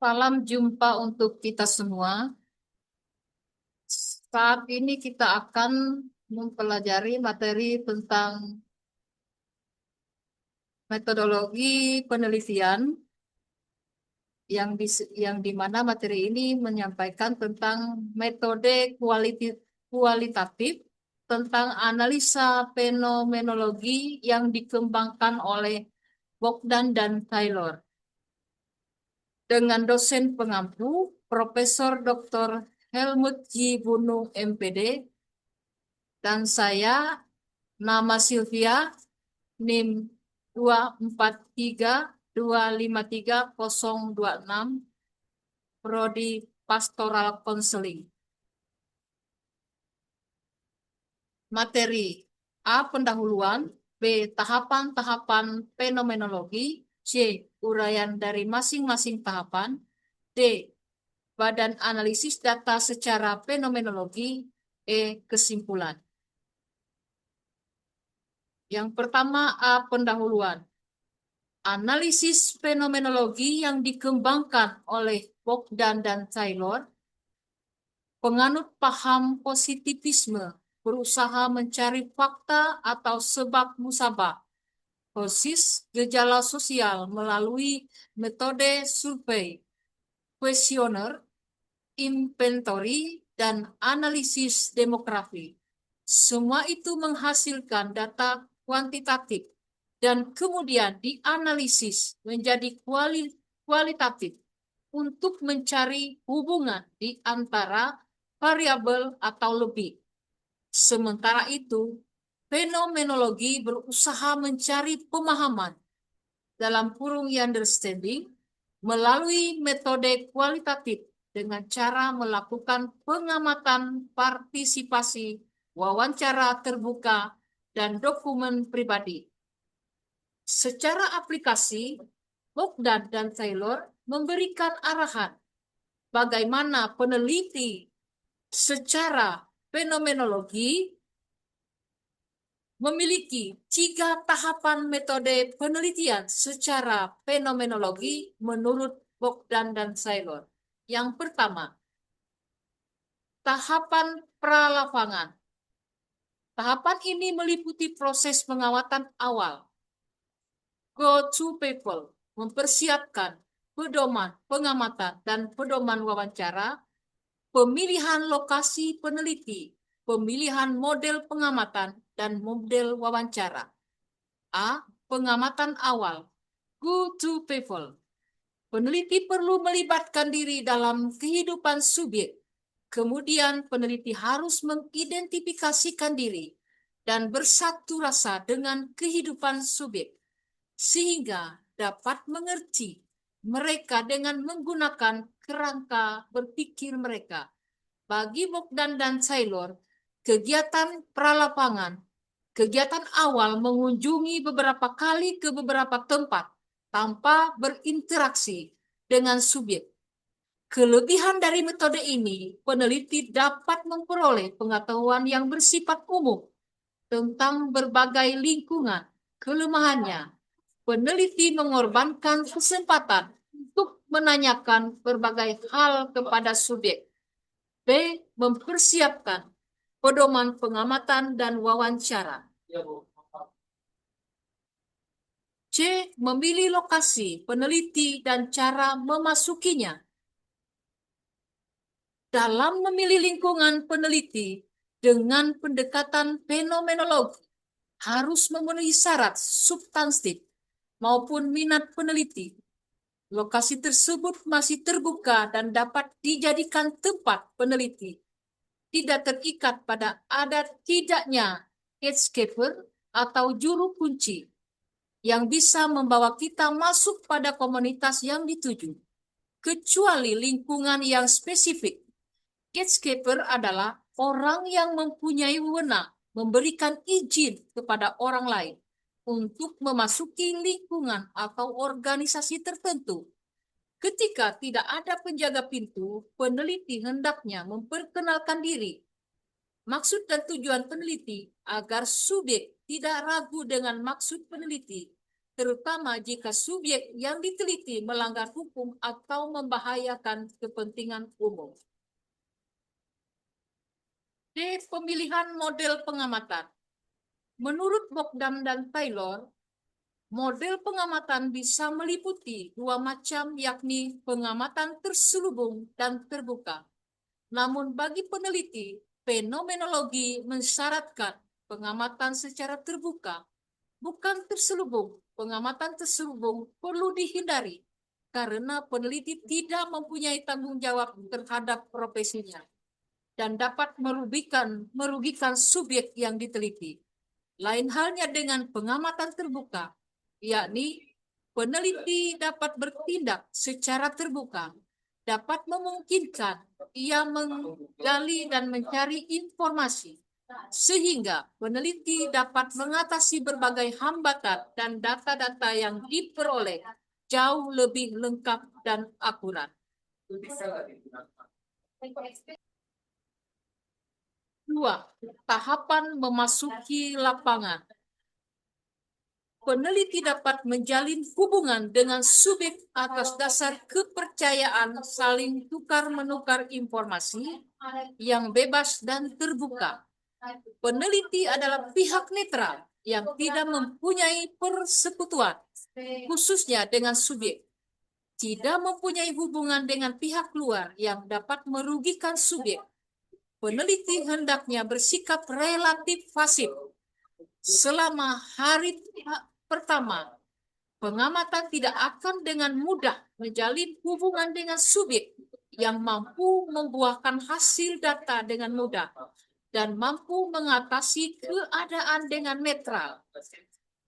Salam jumpa untuk kita semua. Saat ini kita akan mempelajari materi tentang metodologi penelitian yang di mana materi ini menyampaikan tentang metode kualitatif tentang analisa fenomenologi yang dikembangkan oleh Bogdan dan Taylor dengan dosen pengampu Profesor Dr. Helmut G. Bunung MPD. Dan saya, nama Sylvia, NIM 243253026, Prodi Pastoral Counseling. Materi A. Pendahuluan. B. Tahapan-tahapan fenomenologi. C. Uraian dari masing-masing tahapan. D. Badan analisis data secara fenomenologi. E. Kesimpulan. Yang pertama, A. Pendahuluan. Analisis fenomenologi yang dikembangkan oleh Bogdan dan Taylor, penganut paham positivisme, berusaha mencari fakta atau sebab musabab, proses gejala sosial melalui metode survei, kuesioner, inventory, dan analisis demografi. Semua itu menghasilkan data kuantitatif dan kemudian dianalisis menjadi kualitatif untuk mencari hubungan di antara variabel atau lebih. Sementara itu, fenomenologi berusaha mencari pemahaman dalam kurung understanding melalui metode kualitatif dengan cara melakukan pengamatan partisipasi, wawancara terbuka, dan dokumen pribadi. Secara aplikasi, Bogdan dan Taylor memberikan arahan bagaimana peneliti secara fenomenologi memiliki 3 tahapan metode penelitian secara fenomenologi menurut Bogdan dan Taylor. Yang pertama, tahapan pralapangan. Tahapan ini meliputi proses pengawatan awal, go to people, mempersiapkan pedoman pengamatan dan pedoman wawancara, pemilihan lokasi peneliti, pemilihan model pengamatan, dan model wawancara. A. Pengamatan awal, go to people. Peneliti perlu melibatkan diri dalam kehidupan subjek. Kemudian peneliti harus mengidentifikasikan diri dan bersatu rasa dengan kehidupan subjek, sehingga dapat mengerti mereka dengan menggunakan kerangka berpikir mereka. Bagi Bogdan dan Taylor, kegiatan pralapangan, kegiatan awal mengunjungi beberapa kali ke beberapa tempat tanpa berinteraksi dengan subjek. Kelebihan dari metode ini, peneliti dapat memperoleh pengetahuan yang bersifat umum tentang berbagai lingkungan, kelemahannya. Peneliti mengorbankan kesempatan untuk menanyakan berbagai hal kepada subjek. B. Mempersiapkan pedoman pengamatan dan wawancara. C. Memilih lokasi peneliti dan cara memasukinya. Dalam memilih lingkungan peneliti dengan pendekatan fenomenologi harus memenuhi syarat substantif maupun minat peneliti. Lokasi tersebut masih terbuka dan dapat dijadikan tempat peneliti. Tidak terikat pada adat tidaknya gatekeeper atau juru kunci yang bisa membawa kita masuk pada komunitas yang dituju, kecuali lingkungan yang spesifik. Gatekeeper adalah orang yang mempunyai wewenang memberikan izin kepada orang lain untuk memasuki lingkungan atau organisasi tertentu. Ketika tidak ada penjaga pintu, peneliti hendaknya memperkenalkan diri. Maksud dan tujuan peneliti agar subjek tidak ragu dengan maksud peneliti terutama jika subjek yang diteliti melanggar hukum atau membahayakan kepentingan umum. D. Pemilihan model pengamatan. Menurut Bogdan dan Taylor, model pengamatan bisa meliputi dua macam, yakni pengamatan terselubung dan terbuka. Namun bagi peneliti, fenomenologi mensyaratkan pengamatan secara terbuka, bukan terselubung. Pengamatan terselubung perlu dihindari karena peneliti tidak mempunyai tanggung jawab terhadap profesinya dan dapat merugikan subjek yang diteliti. Lain halnya dengan pengamatan terbuka, yakni peneliti dapat bertindak secara terbuka, dapat memungkinkan ia menggali dan mencari informasi, sehingga peneliti dapat mengatasi berbagai hambatan dan data-data yang diperoleh jauh lebih lengkap dan akurat. Dua, tahapan memasuki lapangan. Peneliti dapat menjalin hubungan dengan subjek atas dasar kepercayaan saling tukar-menukar informasi yang bebas dan terbuka. Peneliti adalah pihak netral yang tidak mempunyai persekutuan, khususnya dengan subjek. Tidak mempunyai hubungan dengan pihak luar yang dapat merugikan subjek. Peneliti hendaknya bersikap relatif pasif selama hari pertama. Pengamatan tidak akan dengan mudah menjalin hubungan dengan subjek yang mampu membuahkan hasil data dengan mudah dan mampu mengatasi keadaan dengan netral.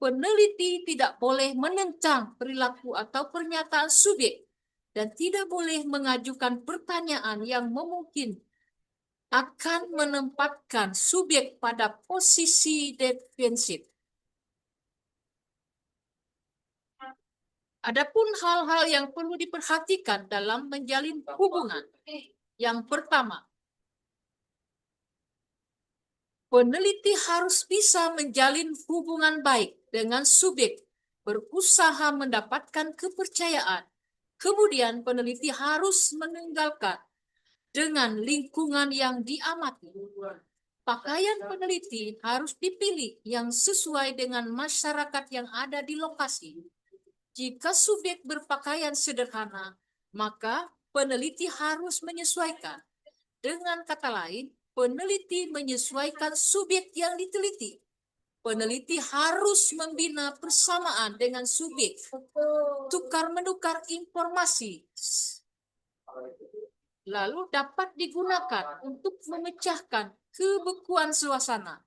Peneliti tidak boleh menentang perilaku atau pernyataan subjek dan tidak boleh mengajukan pertanyaan yang memungkinkan akan menempatkan subjek pada posisi defensif. Adapun hal-hal yang perlu diperhatikan dalam menjalin hubungan. Yang pertama, peneliti harus bisa menjalin hubungan baik dengan subjek, berusaha mendapatkan kepercayaan. Kemudian peneliti harus meninggalkan dengan lingkungan yang diamati. Pakaian peneliti harus dipilih yang sesuai dengan masyarakat yang ada di lokasi. Jika subjek berpakaian sederhana, maka peneliti harus menyesuaikan. Dengan kata lain, peneliti menyesuaikan subjek yang diteliti. Peneliti harus membina persamaan dengan subjek, tukar-menukar informasi, lalu dapat digunakan untuk memecahkan kebekuan suasana.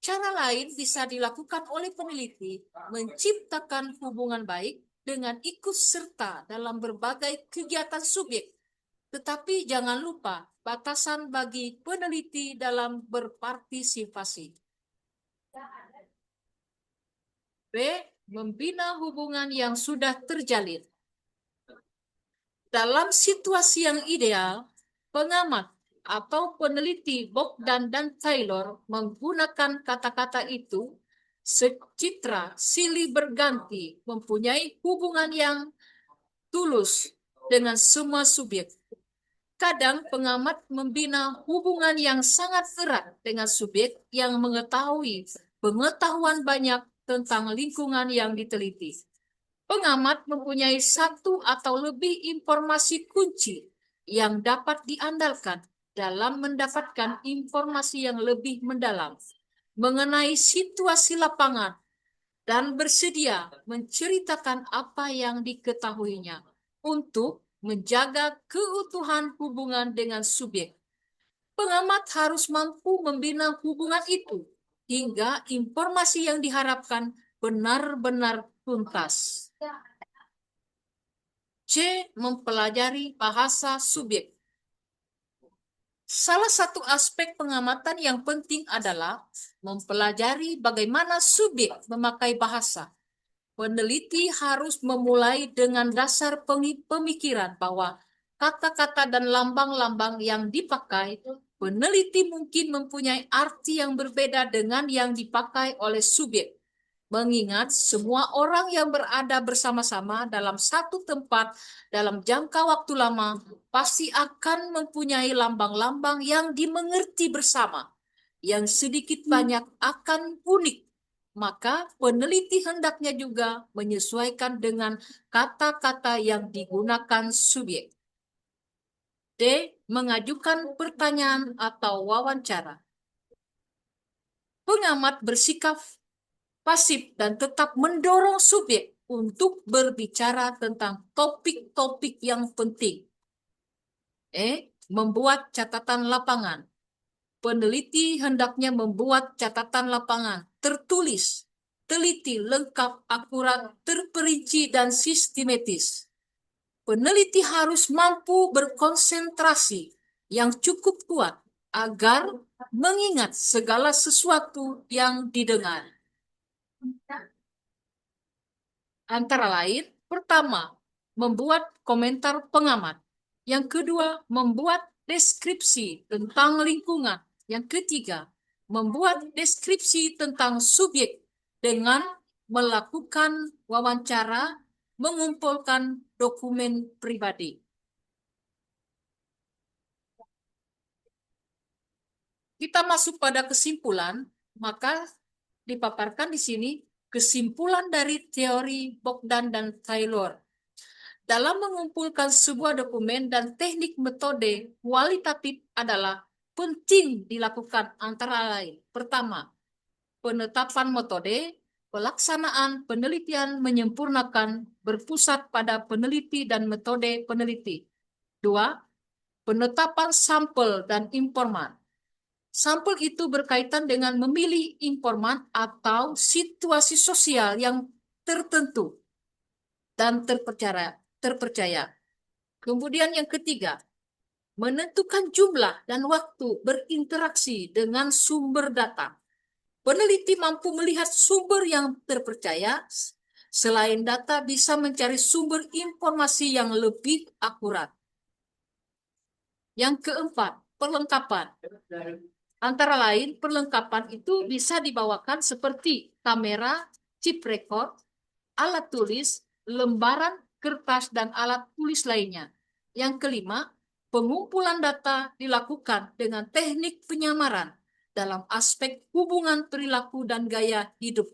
Cara lain bisa dilakukan oleh peneliti menciptakan hubungan baik dengan ikut serta dalam berbagai kegiatan subjek. Tetapi jangan lupa batasan bagi peneliti dalam berpartisipasi. B. Membina hubungan yang sudah terjalin. Dalam situasi yang ideal, pengamat atau peneliti Bogdan dan Taylor menggunakan kata-kata itu secara silih berganti mempunyai hubungan yang tulus dengan semua subjek. Kadang pengamat membina hubungan yang sangat erat dengan subjek yang mengetahui pengetahuan banyak tentang lingkungan yang diteliti. Pengamat mempunyai satu atau lebih informasi kunci yang dapat diandalkan dalam mendapatkan informasi yang lebih mendalam mengenai situasi lapangan dan bersedia menceritakan apa yang diketahuinya untuk menjaga keutuhan hubungan dengan subjek. Pengamat harus mampu membina hubungan itu hingga informasi yang diharapkan benar-benar tuntas. C. Mempelajari bahasa subjek. Salah satu aspek pengamatan yang penting adalah mempelajari bagaimana subjek memakai bahasa. Peneliti harus memulai dengan dasar pemikiran bahwa kata-kata dan lambang-lambang yang dipakai peneliti mungkin mempunyai arti yang berbeda dengan yang dipakai oleh subjek. mengingat semua orang yang berada bersama-sama dalam satu tempat dalam jangka waktu lama pasti akan mempunyai lambang-lambang yang dimengerti bersama, yang sedikit banyak akan unik. Maka peneliti hendaknya juga menyesuaikan dengan kata-kata yang digunakan subjek. D. Mengajukan pertanyaan atau wawancara. Pengamat bersikap pasif dan tetap mendorong subjek untuk berbicara tentang topik-topik yang penting. Membuat catatan lapangan. Peneliti hendaknya membuat catatan lapangan tertulis, teliti, lengkap, akurat, terperinci, dan sistematis. Peneliti harus mampu berkonsentrasi yang cukup kuat agar mengingat segala sesuatu yang didengar. Antara lain, pertama, membuat komentar pengamat. Yang kedua, membuat deskripsi tentang lingkungan. Yang ketiga, membuat deskripsi tentang subjek dengan melakukan wawancara, mengumpulkan dokumen pribadi. Kita masuk pada kesimpulan, maka dipaparkan di sini kesimpulan dari teori Bogdan dan Taylor. Dalam mengumpulkan sebuah dokumen dan teknik metode kualitatif adalah penting dilakukan antara lain. Pertama, penetapan metode, pelaksanaan penelitian menyempurnakan berpusat pada peneliti dan metode peneliti. Dua, penetapan sampel dan informan. Sampel itu berkaitan dengan memilih informan atau situasi sosial yang tertentu dan terpercaya. Kemudian yang ketiga, menentukan jumlah dan waktu berinteraksi dengan sumber data. Peneliti mampu melihat sumber yang terpercaya, selain data bisa mencari sumber informasi yang lebih akurat. Yang keempat, perlengkapan. Antara lain, perlengkapan itu bisa dibawakan seperti kamera, chip record, alat tulis, lembaran kertas, dan alat tulis lainnya. Yang kelima, pengumpulan data dilakukan dengan teknik penyamaran dalam aspek hubungan perilaku dan gaya hidup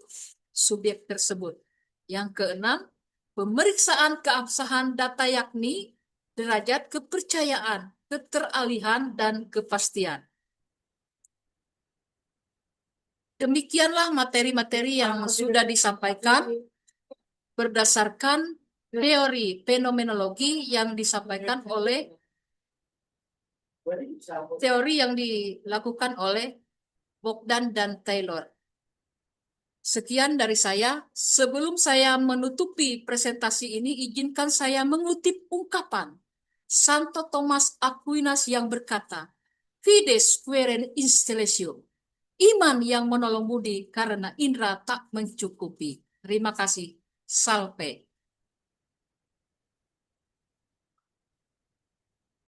subjek tersebut. Yang keenam, pemeriksaan keabsahan data yakni derajat kepercayaan, keteralihan, dan kepastian. Demikianlah materi-materi yang sudah disampaikan berdasarkan teori fenomenologi yang disampaikan oleh teori yang dilakukan oleh Bogdan dan Taylor. Sekian dari saya. Sebelum saya menutupi presentasi ini, izinkan saya mengutip ungkapan Santo Thomas Aquinas yang berkata, Fides quaerent instellatio. Iman yang menolong budi karena indera tak mencukupi. Terima kasih. Salve.